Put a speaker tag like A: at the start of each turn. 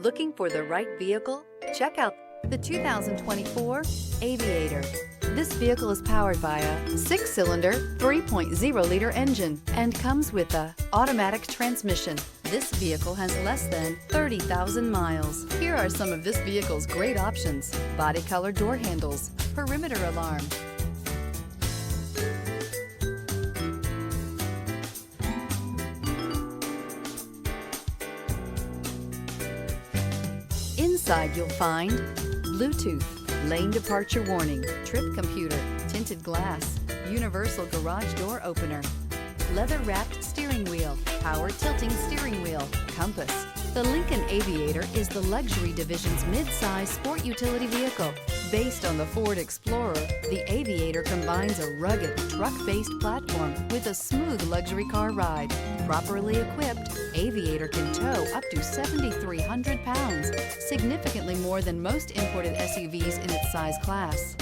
A: Looking for the right vehicle? Check out the 2024 Aviator. This vehicle is powered by a 6-cylinder, 3.0-liter engine and comes with a automatic transmission. This vehicle has less than 30,000 miles. Here are some of this vehicle's great options: body color door handles, perimeter alarm, inside you'll find Bluetooth, lane departure warning, trip computer, tinted glass, universal garage door opener, leather-wrapped steering wheel, power tilting steering wheel, compass. The Lincoln Aviator is the luxury division's mid-size sport utility vehicle. Based on the Ford Explorer, the Aviator combines a rugged, truck-based platform with a smooth luxury car ride. Properly equipped, Aviator can tow up to 7,300 pounds, significantly more than most imported SUVs in its size class.